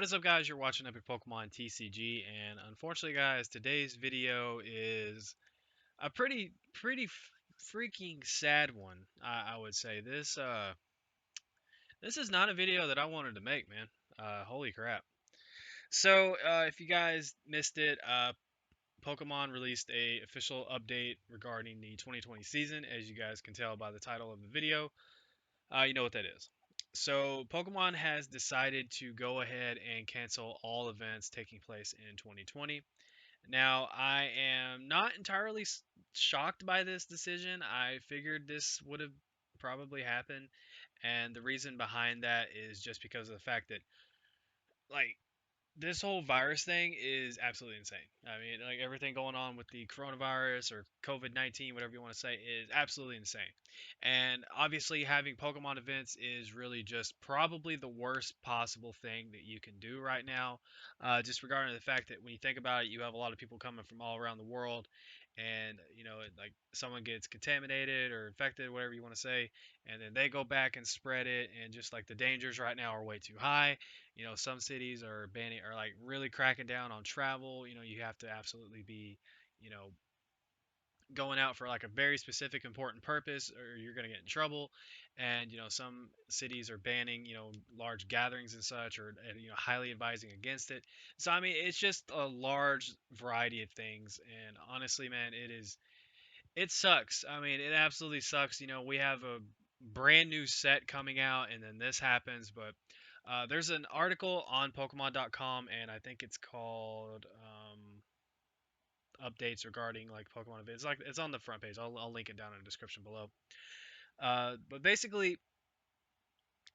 What is up, guys? You're watching Epic Pokemon TCG, and unfortunately, guys, today's video is a freaking sad one. I would say this is not a video that I wanted to make, man. Holy crap! So, if you guys missed it, Pokemon released a official update regarding the 2020 season. As you guys can tell by the title of the video, you know what that is. So, Pokemon has decided to go ahead and cancel all events taking place in 2020. Now, I am not entirely shocked by this decision. I figured this would have probably happened, and the reason behind that is just because of the fact that, like, this whole virus thing is absolutely insane. I mean, like everything going on with the coronavirus or COVID-19, whatever you want to say, is absolutely insane. And obviously, having Pokemon events is really just probably the worst possible thing that you can do right now. Just regarding the fact that when you think about it, you have a lot of people coming from all around the world, and like someone gets contaminated or infected, whatever you want to say, and then they go back and spread it, and just like the dangers right now are way too high. Some cities are banning or like really cracking down on travel. You have to absolutely be, you know, going out for like a very specific important purpose or you're going to get in trouble. And some cities are banning large gatherings and such, or highly advising against it. So I mean, it's just a large variety of things, and honestly, man, it sucks. I mean, it absolutely sucks. We have a brand new set coming out, and then this happens. But there's an article on Pokemon.com, and I think it's called updates regarding like Pokemon events. Like it's on the front page. I'll link it down in the description below. But basically,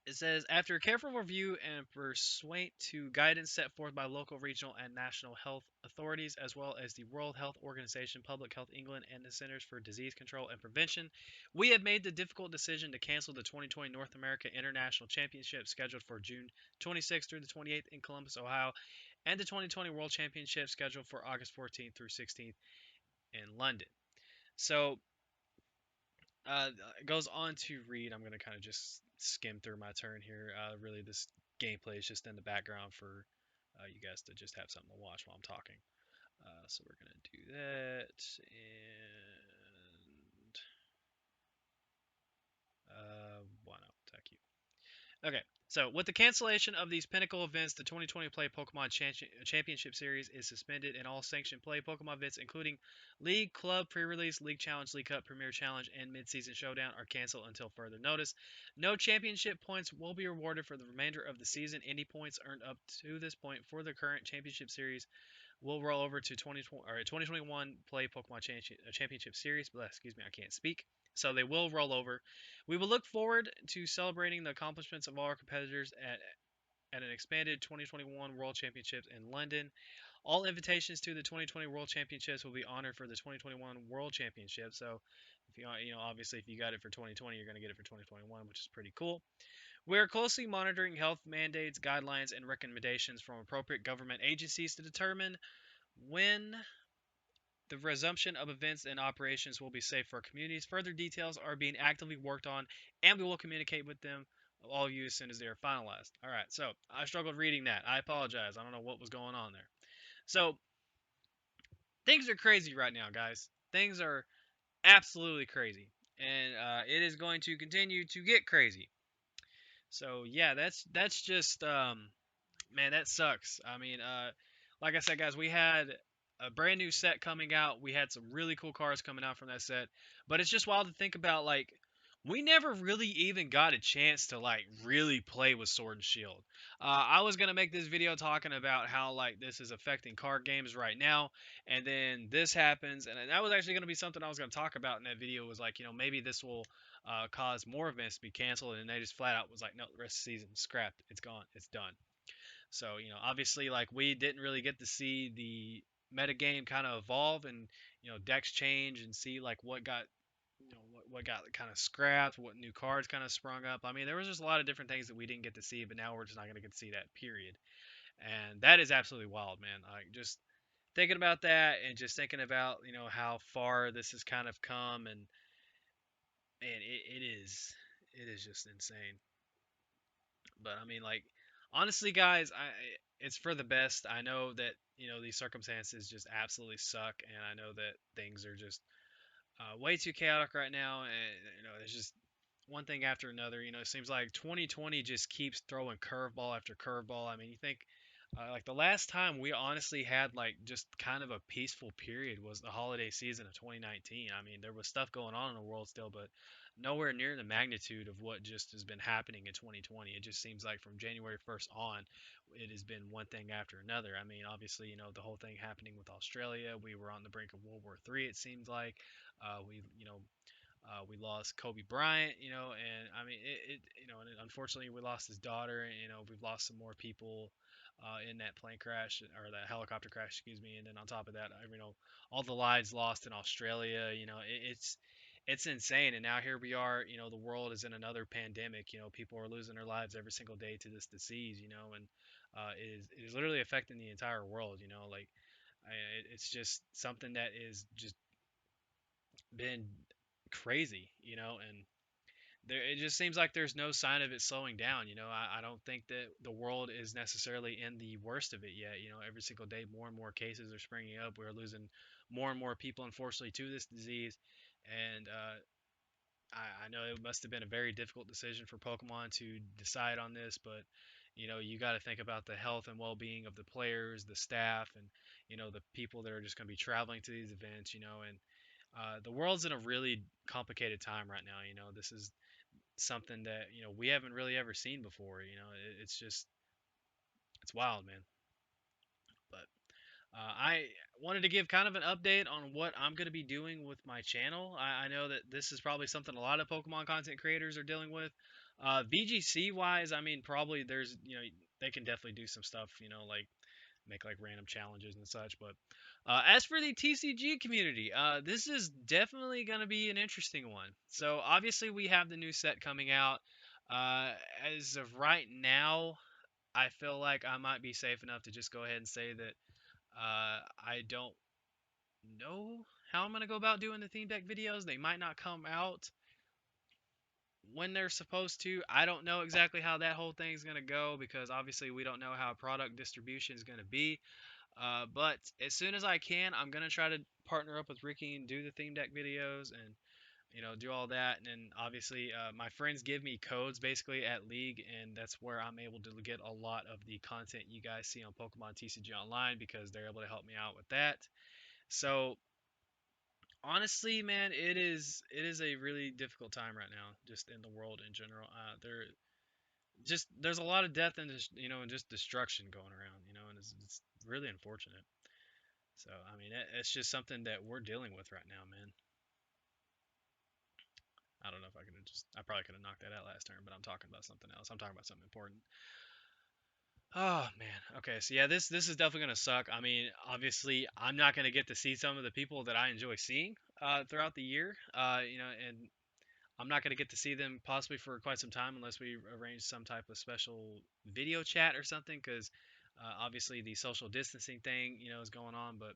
it says, after a careful review and pursuant to guidance set forth by local, regional, and national health authorities, as well as the World Health Organization, Public Health England, and the Centers for Disease Control and Prevention, we have made the difficult decision to cancel the 2020 North America International Championship scheduled for June 26th through the 28th in Columbus, Ohio, and the 2020 World Championship scheduled for August 14th through 16th in London. So it goes on to read. I'm going to kind of just skim through my turn here. Really, this gameplay is just in the background for you guys to just have something to watch while I'm talking. So we're going to do that. And why not? Thank you. Okay, so with the cancellation of these pinnacle events, the 2020 Play Pokemon Championship Series is suspended, and all sanctioned Play Pokemon events, including League, Club, Pre-Release, League Challenge, League Cup, Premier Challenge, and Mid-Season Showdown, are canceled until further notice. No championship points will be rewarded for the remainder of the season. Any points earned up to this point for the current Championship Series will roll over to 2021 Play Pokemon Championship Series. Excuse me, I can't speak. So they will roll over. We will look forward to celebrating the accomplishments of all our competitors at an expanded 2021 World Championships in London. All invitations to the 2020 World Championships will be honored for the 2021 World Championship. So, if obviously, if you got it for 2020, you're going to get it for 2021, which is pretty cool. We are closely monitoring health mandates, guidelines, and recommendations from appropriate government agencies to determine when the resumption of events and operations will be safe for our communities. Further details are being actively worked on, and we will communicate with them, all of you, as soon as they are finalized. All right, so I struggled reading that. I apologize. I don't know what was going on there. So things are crazy right now, guys. Things are absolutely crazy, and it is going to continue to get crazy. So yeah, that's just man, that sucks. I mean, like I said, guys, we had a brand new set coming out. We had some really cool cards coming out from that set. But it's just wild to think about, like, we never really even got a chance to like really play with Sword and Shield. I was gonna make this video talking about how like this is affecting card games right now, and then this happens, and that was actually gonna be something I was gonna talk about in that video. Was like, maybe this will cause more events to be canceled, and they just flat out was like, no, the rest of the season scrapped, it's gone, it's done. So, obviously, like we didn't really get to see the meta game kind of evolve and, decks change and see like what got, what got kind of scrapped, what new cards kind of sprung up. I mean, there was just a lot of different things that we didn't get to see, but now we're just not going to get to see that, period. And that is absolutely wild, man. Like just thinking about that and just thinking about, how far this has kind of come, and man, it is just insane. But I mean, like, honestly, guys, it's for the best. I know that these circumstances just absolutely suck, and I know that things are just way too chaotic right now, and it's just one thing after another. It seems like 2020 just keeps throwing curveball after curveball. I mean, you think like the last time we honestly had like just kind of a peaceful period was the holiday season of 2019. I mean, there was stuff going on in the world still, but nowhere near the magnitude of what just has been happening in 2020. It just seems like from January 1st on, it has been one thing after another. I mean, obviously, the whole thing happening with Australia, we were on the brink of World War III, it seemed like. We lost Kobe Bryant, and I mean, and unfortunately, we lost his daughter, and we've lost some more people in that plane crash or that helicopter crash, excuse me. And then on top of that, all the lives lost in Australia, it's insane. And now here we are, the world is in another pandemic. People are losing their lives every single day to this disease, and it is literally affecting the entire world. Like it's just something that is just been crazy, and it just seems like there's no sign of it slowing down. I don't think that the world is necessarily in the worst of it yet. Every single day, more and more cases are springing up. We're losing more and more people, unfortunately, to this disease. And I know it must have been a very difficult decision for Pokemon to decide on this, but you got to think about the health and well-being of the players, the staff, and the people that are just going to be traveling to these events. And the world's in a really complicated time right now. This is something that we haven't really ever seen before. It's just it's wild, man. But I wanted to give kind of an update on what I'm going to be doing with my channel. I know that this is probably something a lot of Pokemon content creators are dealing with. VGC wise, I mean, probably there's they can definitely do some stuff, like make like random challenges and such. But as for the TCG community, this is definitely going to be an interesting one. So obviously we have the new set coming out. Uh, as of right now, I feel like I might be safe enough to just go ahead and say that I don't know how I'm going to go about doing the theme deck videos. They might not come out when they're supposed to. I don't know exactly how that whole thing's going to go because obviously we don't know how product distribution is going to be. But as soon as I can, I'm gonna try to partner up with Ricky and do the theme deck videos and do all that. And then obviously, my friends give me codes basically at League, and that's where I'm able to get a lot of the content you guys see on Pokemon TCG Online because they're able to help me out with that. So honestly, man, it is a really difficult time right now, just in the world in general. There's a lot of death and and just destruction going around, and it's really unfortunate. So, I mean, it's just something that we're dealing with right now, man. I don't know if I could have I probably could have knocked that out last turn, but I'm talking about something else. I'm talking about something important. Oh man. Okay, so yeah, this is definitely gonna suck. I mean, obviously, I'm not gonna get to see some of the people that I enjoy seeing throughout the year. And I'm not gonna get to see them possibly for quite some time unless we arrange some type of special video chat or something. Because obviously, the social distancing thing, is going on. But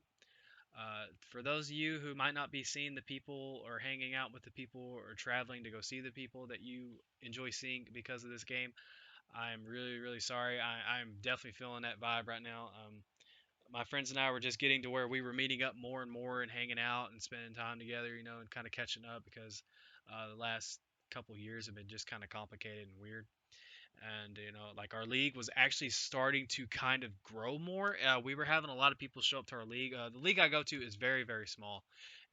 for those of you who might not be seeing the people or hanging out with the people or traveling to go see the people that you enjoy seeing because of this game, I'm really, really sorry. I'm definitely feeling that vibe right now. My friends and I were just getting to where we were meeting up more and more and hanging out and spending time together, and kind of catching up because the last couple years have been just kind of complicated and weird. And like our league was actually starting to kind of grow more. We were having a lot of people show up to our league. The league I go to is very, very small,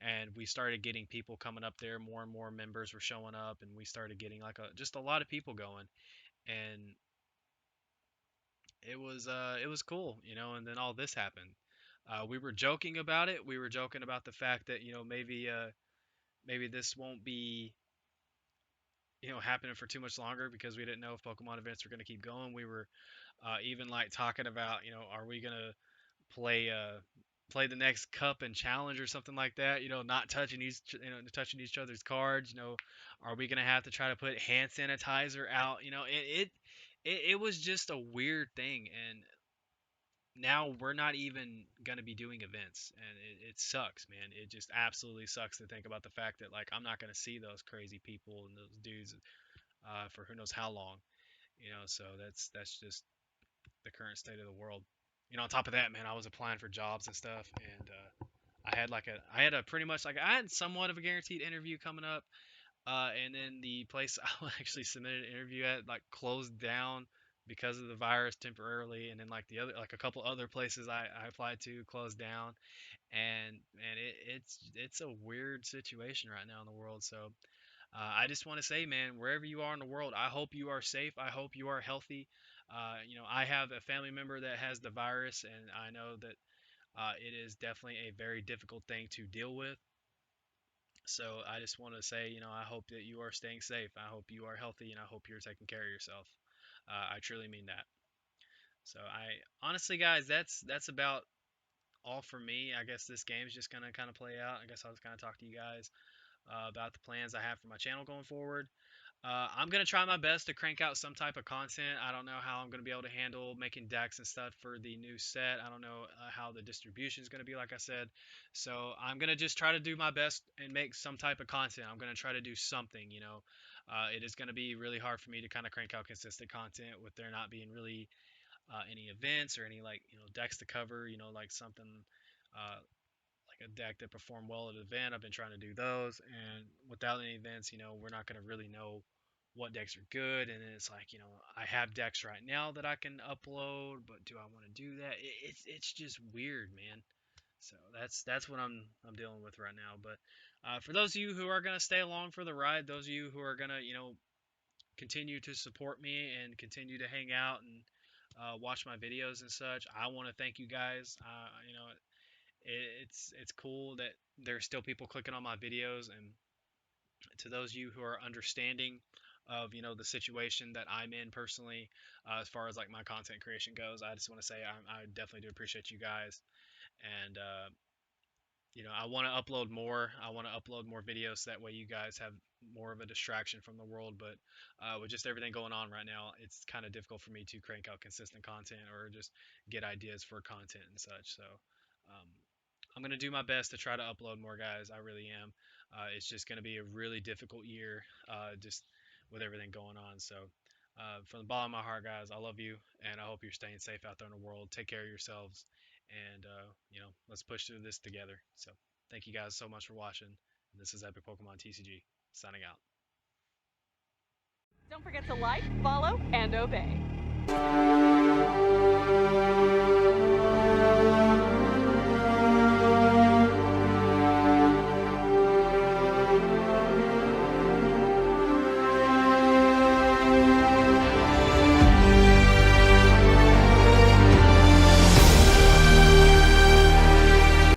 and we started getting people coming up there. More and more members were showing up, and we started getting like just a lot of people going. And it was cool, and then all this happened. We were joking about it. We were joking about the fact that maybe this won't be happening for too much longer because we didn't know if Pokemon events were going to keep going. We were even like talking about, are we gonna play play the next cup and challenge or something like that? Not touching each other's cards. Are we gonna have to try to put hand sanitizer out? It was just a weird thing, and now we're not even gonna be doing events, and it sucks, man. It just absolutely sucks to think about the fact that like I'm not gonna see those crazy people and those dudes for who knows how long. So that's just the current state of the world. On top of that, man, I was applying for jobs and stuff, and I had a pretty much like I had somewhat of a guaranteed interview coming up, and then the place I actually submitted an interview at like closed down because of the virus temporarily, and then like the other like a couple other places I applied to closed down, and it's a weird situation right now in the world. So I just want to say, man, wherever you are in the world, I hope you are safe. I hope you are healthy. I have a family member that has the virus, and I know that it is definitely a very difficult thing to deal with. So I just want to say, I hope that you are staying safe. I hope you are healthy, and I hope you're taking care of yourself. I truly mean that. So honestly, guys, that's about all for me. I guess this game is just gonna kind of play out. I guess I'll just kind of talk to you guys about the plans I have for my channel going forward. I'm gonna try my best to crank out some type of content. I don't know how I'm gonna be able to handle making decks and stuff for the new set. I don't know how the distribution is gonna be, like I said. So I'm gonna just try to do my best and make some type of content. I'm gonna try to do something. It is gonna be really hard for me to kind of crank out consistent content with there not being really any events or any like decks to cover. Like something. Uh, like a deck that performed well at an event. I've been trying to do those, and without any events, we're not going to really know what decks are good. And then it's like, I have decks right now that I can upload, but do I want to do that? It's just weird, man. So that's what I'm dealing with right now. But for those of you who are gonna stay along for the ride, those of you who are gonna continue to support me and continue to hang out and watch my videos and such, I want to thank you guys. It's cool that there's still people clicking on my videos, and to those of you who are understanding of the situation that I'm in personally, as far as like my content creation goes, I just want to say I definitely do appreciate you guys, and I want to upload more. I want to upload more videos so that way you guys have more of a distraction from the world. But with just everything going on right now, it's kind of difficult for me to crank out consistent content or just get ideas for content and such. So um, I'm gonna do my best to try to upload more, guys. I really am. It's just gonna be a really difficult year, just with everything going on. So, from the bottom of my heart, guys, I love you, and I hope you're staying safe out there in the world. Take care of yourselves, and let's push through this together. So, thank you guys so much for watching. This is Epic Pokemon TCG signing out. Don't forget to like, follow, and obey.